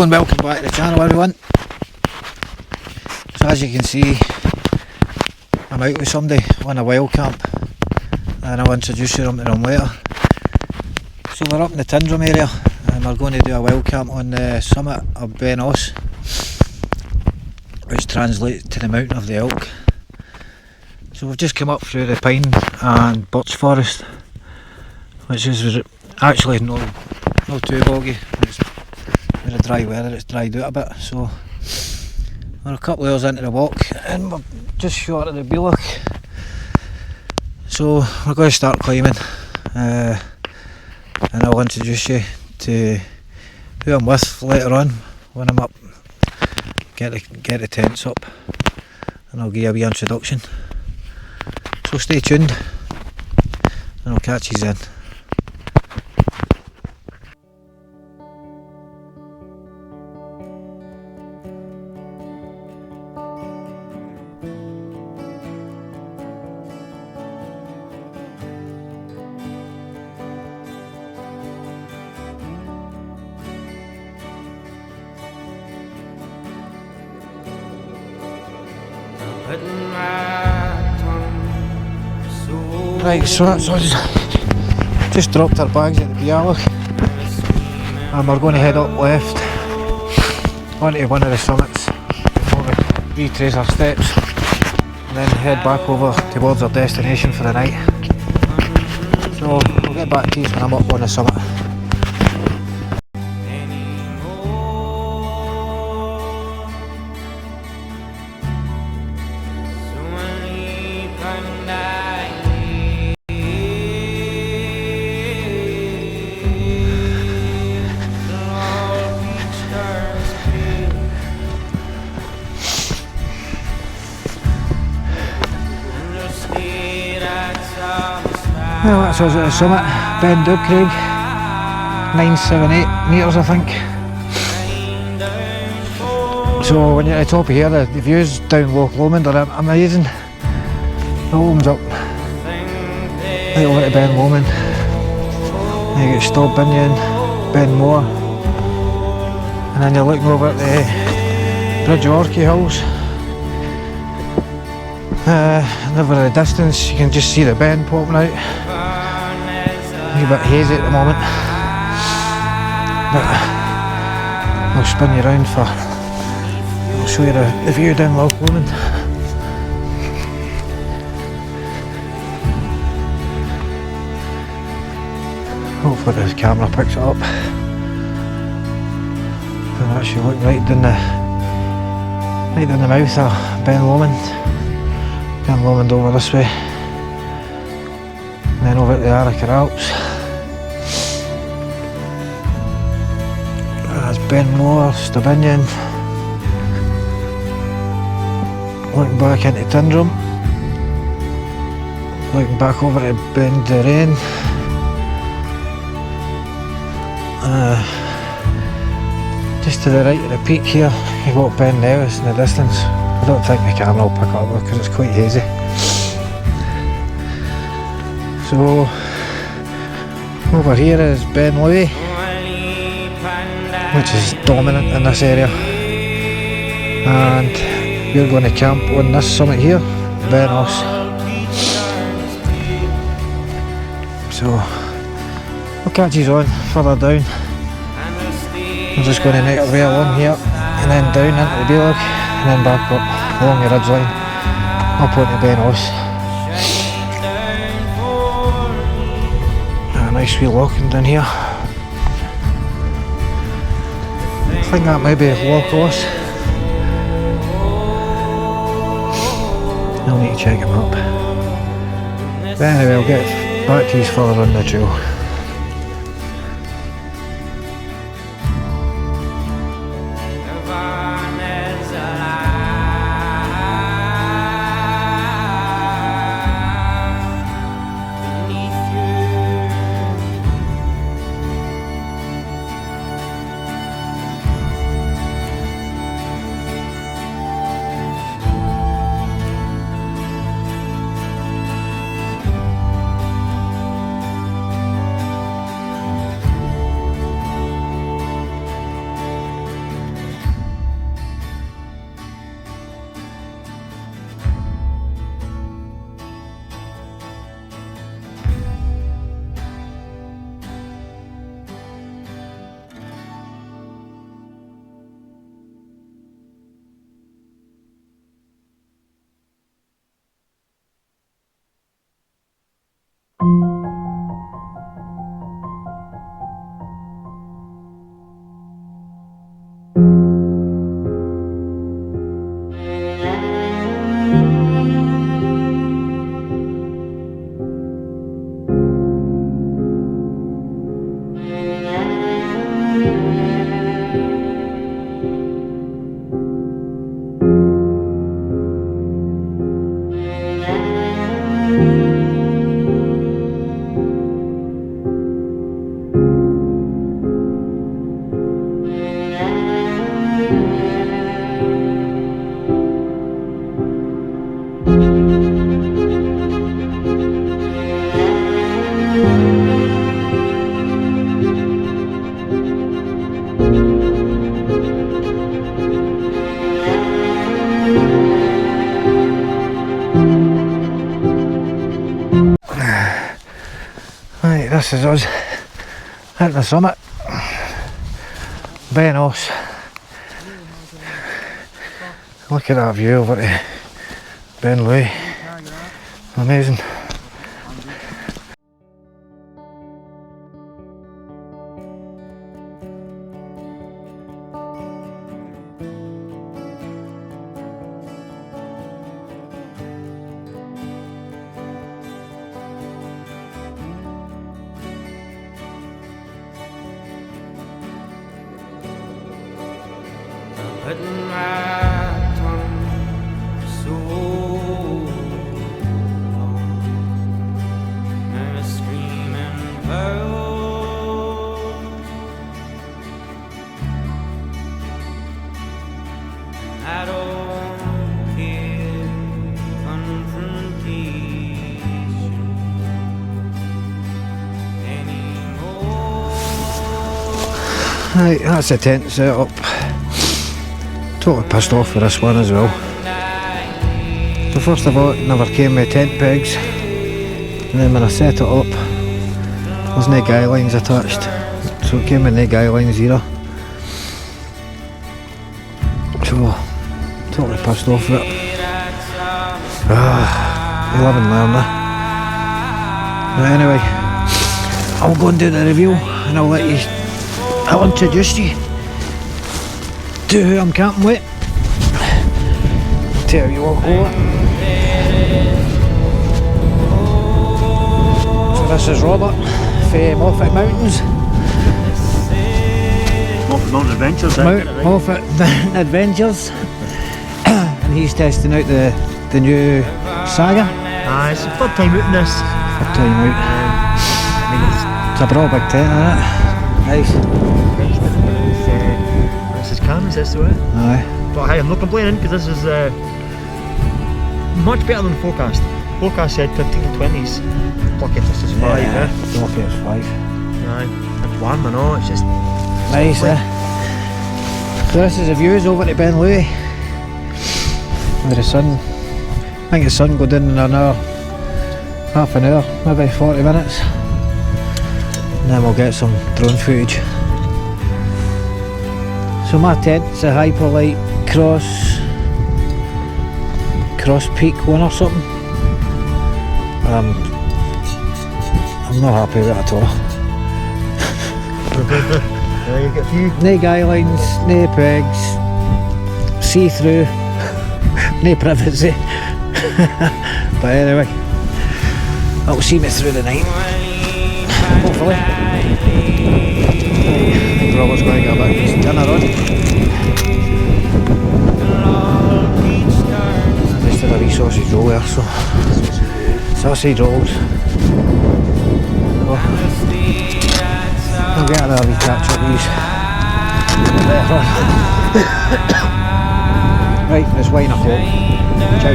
and welcome back to the channel, everyone. So as you can see, I'm out with somebody on a wild camp and I'll introduce you to them later. So we're up in the Tundrum area and we're going to do a wild camp on the summit of Ben Oss, which translates to the mountain of the elk. So we've just come up through the pine and birch forest, which is actually not too boggy. It's with the dry weather, it's dried out a bit, so we're a couple of hours into the walk and we're just short of the Bealoch. So we're going to start climbing and I'll introduce you to who I'm with later on when I'm up, get the tents up, and I'll give you a wee introduction. So stay tuned and I'll catch you then. Right, so that's all. Just dropped our bags at the Bealoch and we're going to head up left onto one of the summits before we retrace our steps and then head back over towards our destination for the night. So I'll get back to you when I'm up on the summit. Well, that's us at the summit, Ben Craig, 978 metres I think. So when you're at the top of here, the views down Loch Lomond are amazing. The home's up right over to Ben Lomond, then you get Stob Binion, Ben Moor, and then you're looking over at the Bridge of Orkney Hills. And over in the distance you can just see the Ben popping out. It's a bit hazy at the moment, but I'll spin you around I'll show you the view down Loch Lomond. Hopefully this camera picks it up. And actually look right down the mouth of Ben Lomond. Ben Lomond over this way, and then over at the Arrochar Alps. There's Ben Moor, Stabinian. Looking back into Tundrum. Looking back over to Ben Durain. Just to the right of the peak here, you've got Ben Nevis in the distance. I don't think the camera will pick up because it's quite hazy. So over here is Ben Louis, which is dominant in this area, and we're going to camp on this summit here, Ben Oss. So we'll catch you on further down. I'm just going to make our way along here and then down into the Bealoch and then back up along the ridgeline up onto Ben Oss. A nice wee locking down here. I think that might be Loch Oss. I'll need to check him up. But anyway, I'll get back to you further on the trail. this is us at the summit. Ben Oss. Look at that view over to Ben Louis. Amazing. Putting my tongue so long, and a screaming pearl. I don't care confrontation anymore. Right, that's the tent set up. Totally pissed off with this one as well. So first of all, it never came with tent pegs, and then when I set it up, there's no guy lines attached, so it came with no guy lines either. So totally pissed off with it. You live and learn that. But anyway, I'll go and do the review, and I'll introduce you to who I'm camping with. Tell you what over. So this is Robert from Moffat Mountains. Mountain Adventures, Moffat Mountain Adventures. And he's testing out the new Saga. It's the third time out in this. Third time out. I mean, It's a broad big tent, isn't it? Nice. this is calm, this way. Aye. But hey, I'm not complaining because this is much better than forecast. Forecast said 15 to 20s. Lucky this is 5, Lucky it's 5. Aye. It's warm and all, it's just Nice, So this is the views over to Ben Louis. Where the sun, I think the sun go down in an hour, half an hour, maybe 40 minutes. And then we'll get some drone footage. So my tent's a Hyperlight CrossPeak one or something. I'm not happy with it at all. you get a few. No guy lines, no pegs, see through, no privacy. But anyway, that'll see me through the night, hopefully. I think Robert's going to get a bit of his dinner on. Just did a wee sausage roll there, so sausage rolls. I'll get another wee catch up these later on. Right, it's 1 o'clock. Ciao.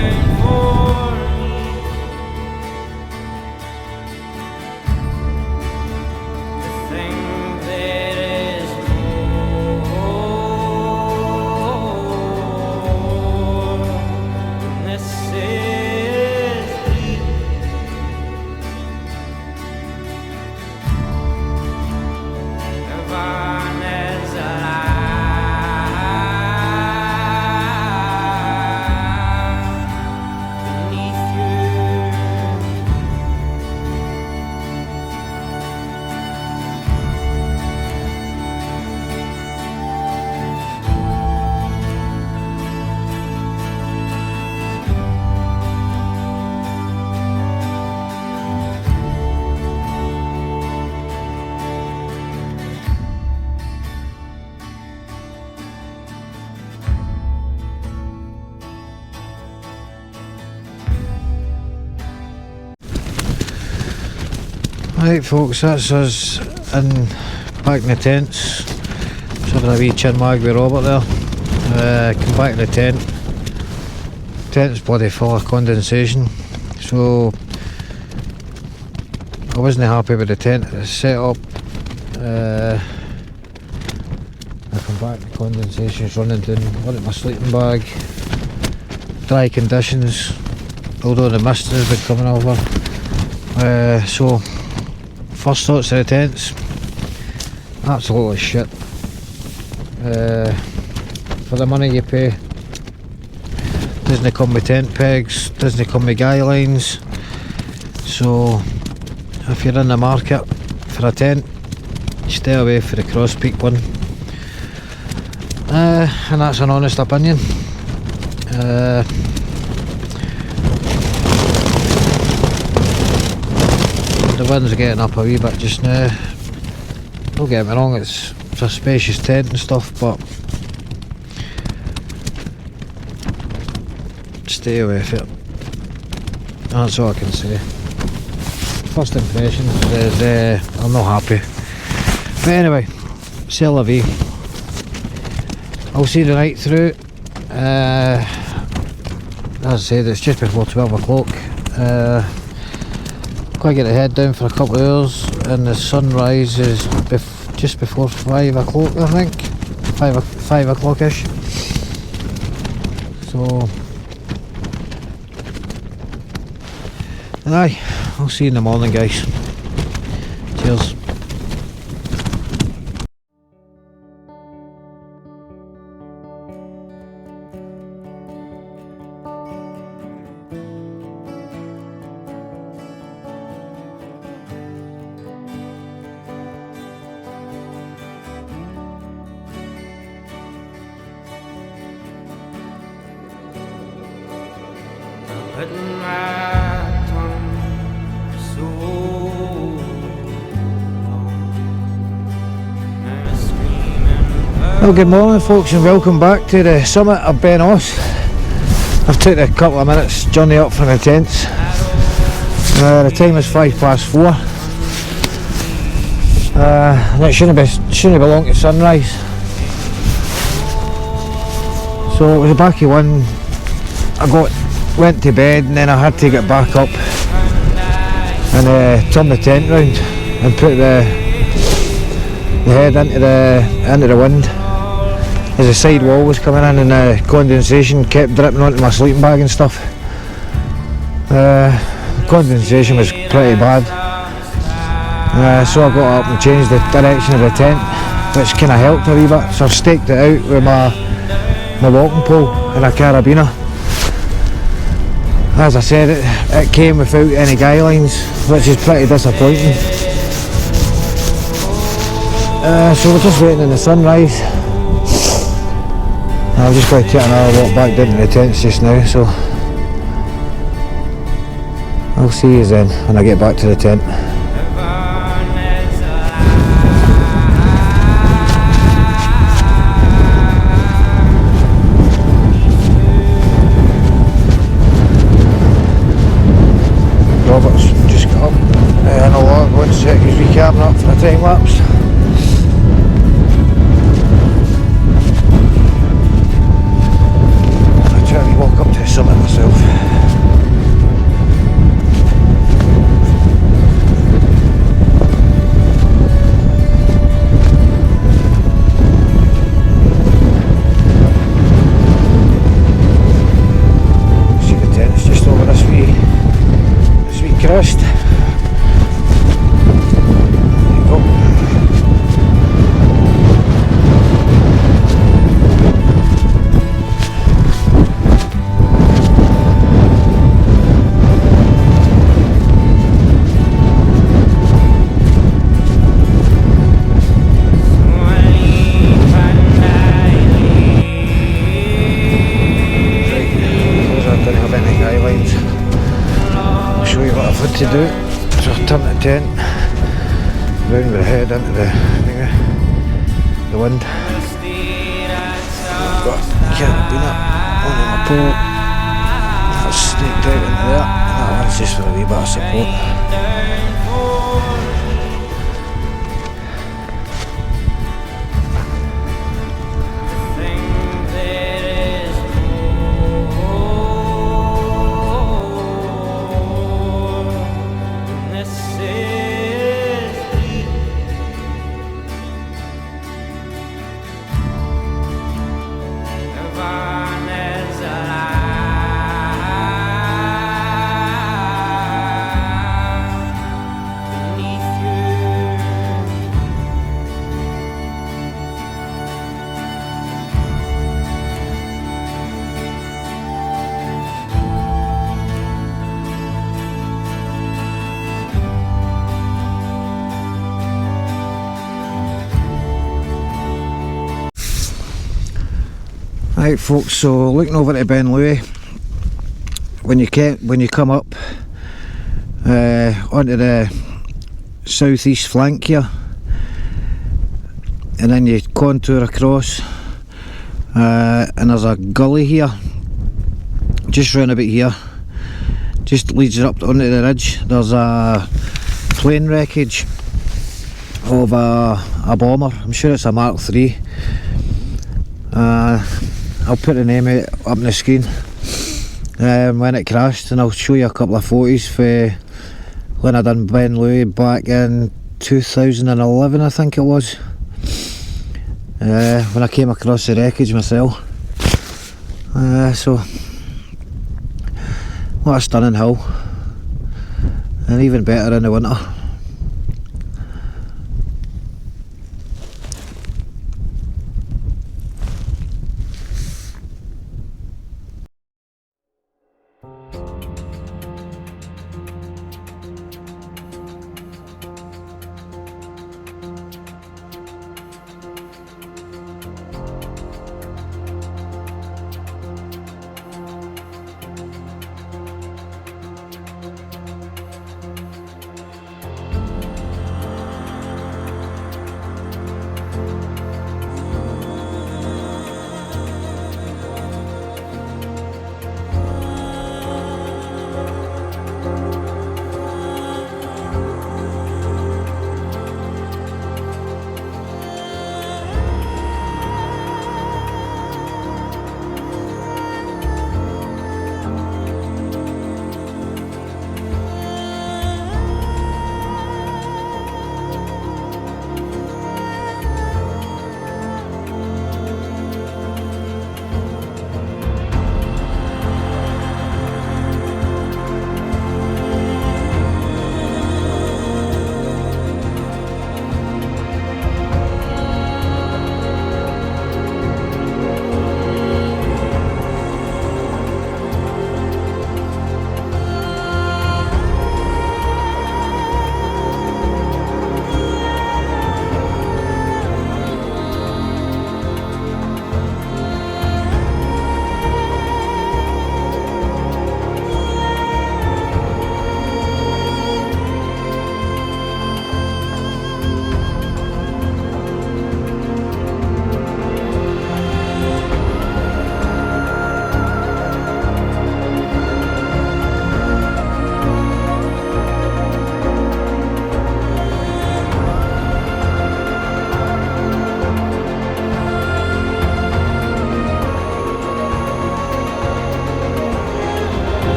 Right folks, that's us back in the tents. Just having a wee chin wag with Robert there. Come back to the tent. Tent's bloody full of condensation, so I wasn't happy with the tent set up. I come back, the condensation's running down. Look at my sleeping bag. Dry conditions, although the mist has been coming over. So First thoughts of the tents, absolutely shit. For the money you pay, doesn't come with tent pegs, doesn't come with guy lines. So if you're in the market for a tent, stay away for the CrossPeak one. And that's an honest opinion. The wind's getting up a wee bit just now. Don't get me wrong, it's a spacious tent and stuff, but stay away from it. That's all I can say. First impressions is I'm not happy. But anyway, c'est la vie. I'll see the night through. As I said, it's just before 12 o'clock. Gotta get the head down for a couple of hours, and the sunrise is just before 5 o'clock, I think. 5 o'clock-ish. So, aye, I'll see you in the morning, guys. Cheers. Well, good morning folks, and welcome back to the summit of Ben Oss. I've taken a couple of minutes journey up from the tents. The time is 4:05. And it shouldn't be long to sunrise. So it was a backy one. I went to bed and then I had to get back up and turn the tent round and put the head into the wind. As the side wall was coming in and the condensation kept dripping onto my sleeping bag and stuff. The condensation was pretty bad. So I got up and changed the direction of the tent, which kind of helped a wee bit. So I've staked it out with my walking pole and a carabiner. As I said, it came without any guy lines, which is pretty disappointing. So we're just waiting on the sunrise. I'm just going to take another walk back down to the tents just now, so I'll see you then when I get back to the tent. Robert's just got up and a lot, 1 sec, he's recapping up for a time lapse. Walk up to the summit myself. See the tent's just over this wee crest. There you go. To do, so I'll turn the tent round with the head into the wind. I've got a carabiner on my pole, that's staked out into there, and that one's just for a wee bit of support. Beneath Right folks, so looking over to Ben Louis, when you come up onto the southeast flank here, and then you contour across, and there's a gully here, just round about here, just leads it up onto the ridge. There's a plane wreckage of a bomber. I'm sure it's a Mark III. I'll put the name out up on the screen when it crashed, and I'll show you a couple of photos for when I done Ben Louis back in 2011, I think it was, when I came across the wreckage myself. So what a stunning hill, and even better in the winter.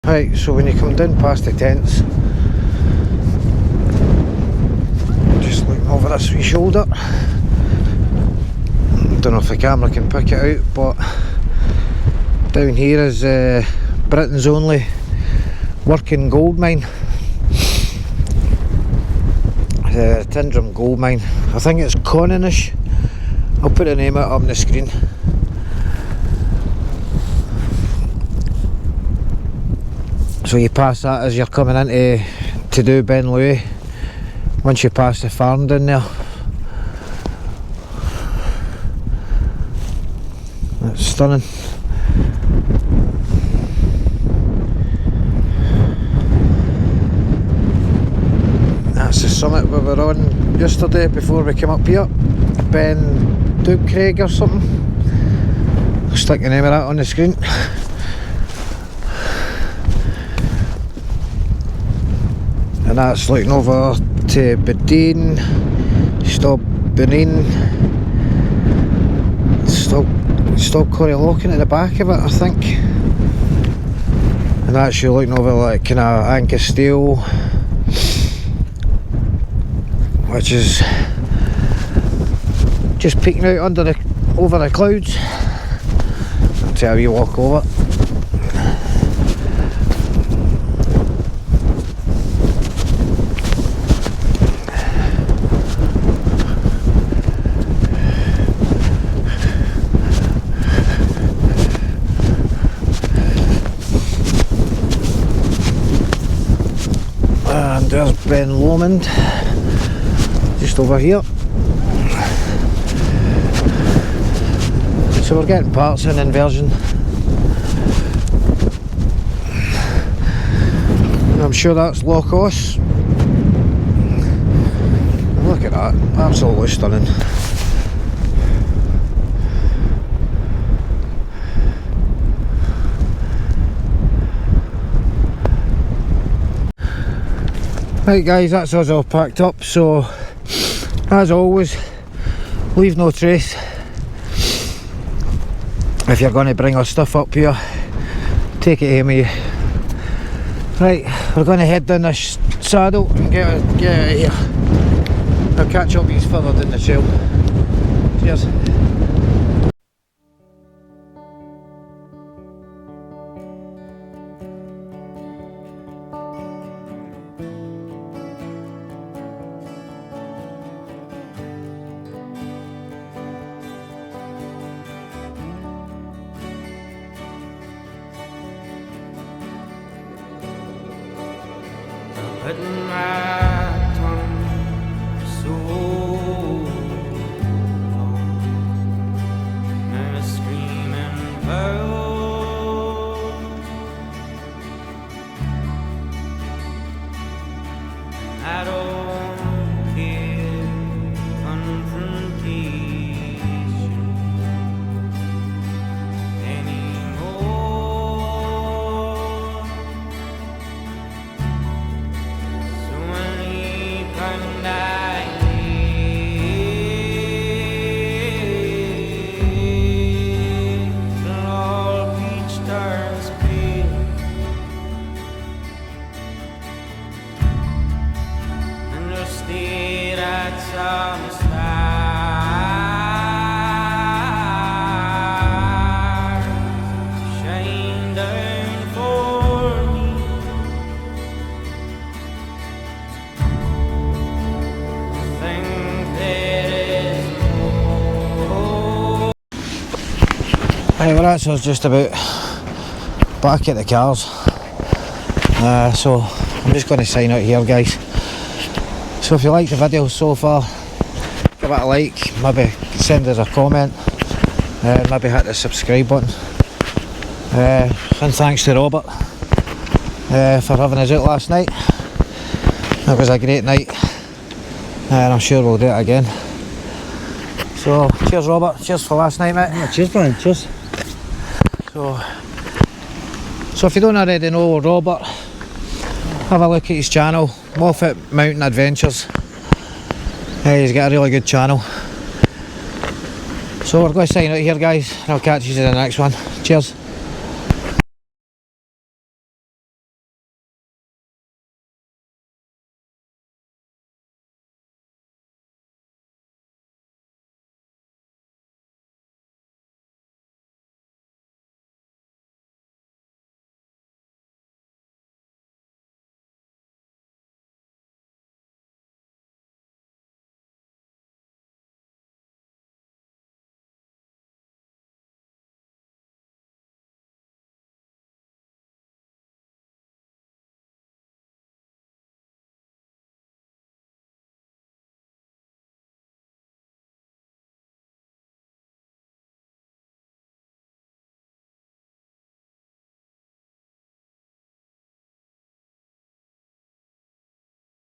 Right, so when you come down past the tents, just looking over this wee shoulder, don't know if the camera can pick it out, but down here is Britain's only working gold mine. The Tyndrum gold mine. I think it's Condensation. I'll put the name out on the screen. So you pass that as you're coming into to do Ben Louis. Once you pass the farm down there. That's stunning. That's the summit we were on yesterday before we came up here. Ben Craig or something. I'll stick the name of that on the screen. And that's looking over to Bedeen, stop Benin, stop Corrylocken at the back of it, I think. And that's you looking over like kind of Ancasteel, which is just peeking out over the clouds. That's how you walk over. And there's Ben Lomond, just over here. So we're getting parts in inversion. And I'm sure that's Loch Oss. Look at that, absolutely stunning. Right guys, that's us all packed up, so as always, leave no trace. If you're going to bring our stuff up here, take it home with you. Right, we're going to head down this saddle and get out of here. I'll catch up with you further down the trail. Cheers. Putting my tongue so long and a screaming pearl. I don't care confrontation anymore. Some stars shine down for me. Think there is more. Right, well that's us just about back at the cars. So I'm just going to sign out here guys. So if you like the video so far, give it a like, maybe send us a comment, maybe hit the subscribe button. And thanks to Robert for having us out last night. It was a great night and I'm sure we'll do it again. So cheers Robert, cheers for last night mate. Yeah, cheers Brian, cheers. So if you don't already know Robert, have a look at his channel, Moffat Mountain Adventures. He's got a really good channel. So we're going to sign out here guys, and I'll catch you in the next one. Cheers.